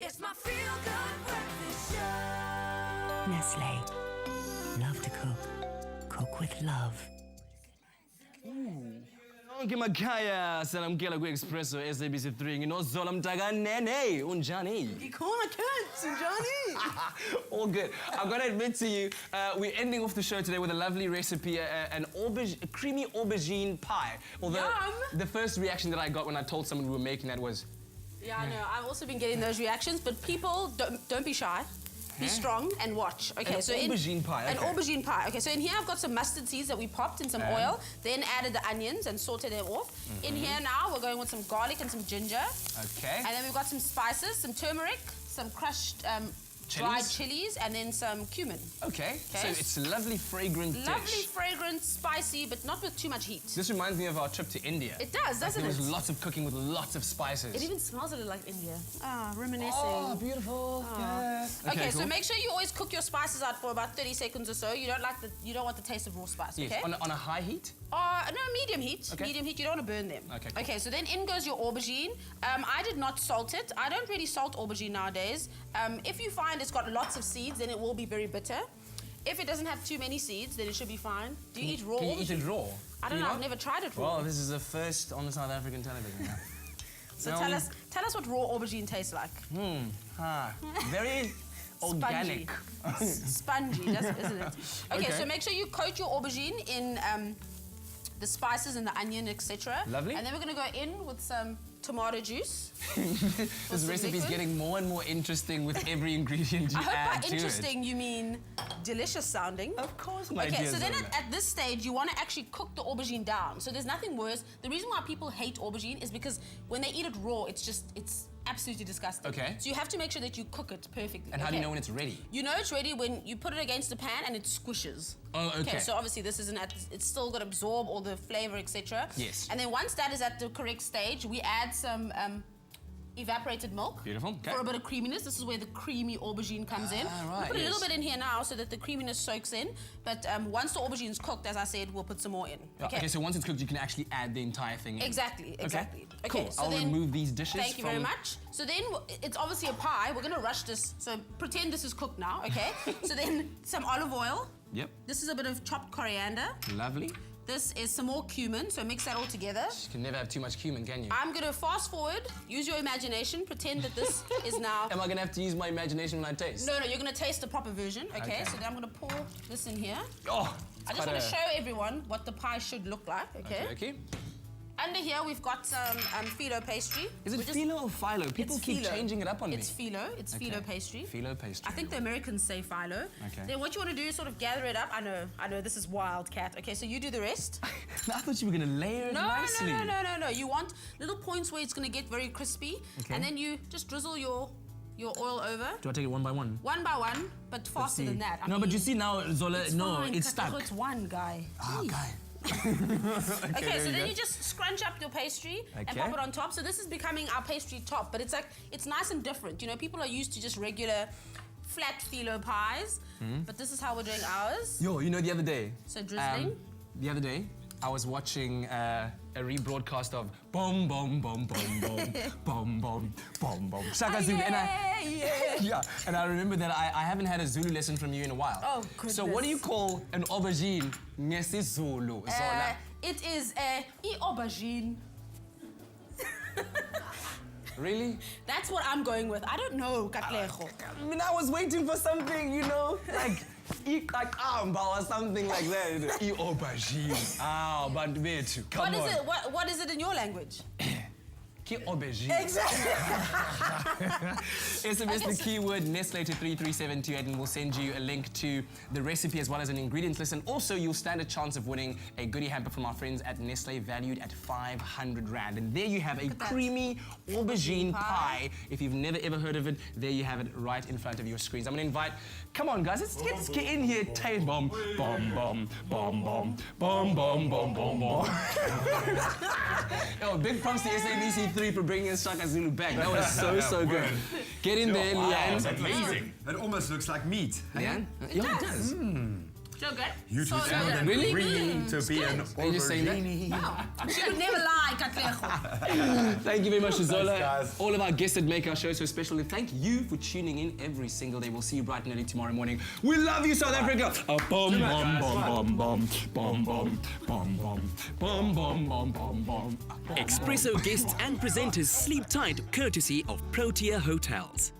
It's my feel-good breakfast show. Nestlé. Love to cook. Cook with love. Onke makhaya salamkela kwi-Expresso SABC3 nginozola mtakanene unjani? Ikhona can't, Johnny. All good. I've got to admit to you, we're ending off the show today with a lovely recipe, a creamy aubergine pie. Although Yum. the first reaction that I got when I told someone we were making that was, Yeah, I know. I've also been getting those reactions, but people don't be shy. Be strong and watch. Okay, An so aubergine pie, An okay. aubergine pie. Okay, so in here I've got some mustard seeds that we popped in some oil, then added the onions and sauteed them off. In here now we're going with some garlic and some ginger. okay. And then we've got some spices, some turmeric, some crushed dried chilies, and then some cumin. Okay, so it's a lovely fragrant Lovely, dish. fragrant, spicy, but not with too much heat. This reminds me of our trip to India. It does, doesn't There it? was lots of cooking with lots of spices. It even smells a little like India. Ah, reminiscing. Oh, beautiful. Yeah. Okay, so cool. make sure you always cook your spices out for about 30 seconds or so. You don't want the taste of raw spice, Yes, okay? on a high heat? No, medium heat. Okay. Medium heat, you don't want to burn them. Okay, cool. Okay, so then in goes your aubergine. I did not salt it. I don't really salt aubergine nowadays. If you find it's got lots of seeds, then it will be very bitter. If it doesn't have too many seeds, then it should be fine. Do you eat raw Can you aubergine? eat it raw? I don't know, I've never tried it raw. Well, this is the first on the South African television. So tell us what raw aubergine tastes like. Very organic. Spongy, isn't it? Okay, so make sure you coat your aubergine in the spices and the onion, etc. Lovely. And then we're going to go in with some tomato juice. This recipe is getting more and more interesting with every ingredient you I hope add by to interesting you mean delicious sounding. Of course, my Okay, dear so then Zola. at this stage, you want to actually cook the aubergine down. So there's nothing worse. The reason why people hate aubergine is because when they eat it raw, it's absolutely disgusting. Okay. So you have to make sure that you cook it perfectly. And how do you know when it's ready? You know it's ready when you put it against the pan and it squishes. Oh, okay. So obviously this isn't it's still got to absorb all the flavor, etc. Yes. And then once that is at the correct stage, we add some evaporated milk. Beautiful, okay. For a bit of creaminess. This is where the creamy aubergine comes in. right, We put a yes. little bit in here now so that the creaminess soaks in. But once the aubergine's cooked, as I said, we'll put some more in. Okay, so once it's cooked, you can actually add the entire thing in. Exactly. Okay, Okay, so I'll then, remove these dishes. Thank you very much. So then it's obviously a pie. We're gonna rush this. So pretend this is cooked now, okay? So then some olive oil. Yep. This is a bit of chopped coriander. Lovely. This is some more cumin, so mix that all together. You can never have too much cumin, can you? I'm gonna fast forward, use your imagination, pretend that this is now... Am I gonna have to use my imagination when I taste? No, you're gonna taste the proper version, okay? Okay. So then I'm gonna pour this in here. Oh, I just wanna show everyone what the pie should look like, okay? Okay. Under here, we've got some phyllo pastry. Is it phyllo or phyllo? People It's keep phyllo. changing it up on me. It's phyllo. It's phyllo pastry. Phyllo pastry. I think the Americans say phyllo. Okay. Then what you want to do is sort of gather it up. I know, this is wild, Cat. Okay, so you do the rest. I thought you were gonna layer it nicely. No. You want little points where it's going to get very crispy. Okay. And then you just drizzle your oil over. Do I take it one by one? One by one, but faster than that. No, but you see now, Zola, it's no, fine, it's stuck. It's one guy. Oh, Jeez. guy. Okay, so you then go. you just scrunch up your pastry and Okay. pop it on top. So this is becoming our pastry top, but it's nice and different. You know, people are used to just regular flat phyllo pies, but this is how we're doing ours. Yo, you know the other day. So drizzling. The other day, I was watching a rebroadcast of Bom Bom Bom Bom Bom Bom Bom Bom Bom Shaka Zulu, and and I remember that I haven't had a Zulu lesson from you in a while. Oh, goodness. So what do you call an aubergine ngesiZulu? Zola? It is a aubergine. Really? That's what I'm going with. I don't know, Katlego. I mean, I was waiting for something, you know, like ikakamba or something like that. Aubergine. Ah, but wait, come on. What is it in your language? Aubergine. Exactly. SMS the keyword Nestlé to 33728 and we'll send you a link to the recipe as well as an ingredients list. And also you'll stand a chance of winning a goodie hamper from our friends at Nestlé valued at 500 Rand. And there you have a creamy aubergine pie. If you've never ever heard of it, there you have it right in front of your screens. I'm gonna invite, come on guys, let's get in here. Taste bomb, bomb, bomb, bomb, bomb, bomb, bomb, bomb, bomb, bomb. Yo, big props to SABC3 for bringing us Shaka Zulu back. That was so good. Get in there, Wow, leigh-anne. that's amazing. That almost looks like meat. Leigh-anne? Yeah, it does. So good. You two So sound good. Really? agreeing to be an Are you just saying that? aubergine. She would never lie, Katlego. Thank you very much, Zola. guys. All of our guests that make our show so special. And thank you for tuning in every single day. We'll see you bright and early tomorrow morning. We love you, South Africa. Bum, bum, bum, bum, bum, bum, bum, bum, bum, bum, bum, bum, bum. Espresso guests and presenters sleep tight courtesy of Protea Hotels.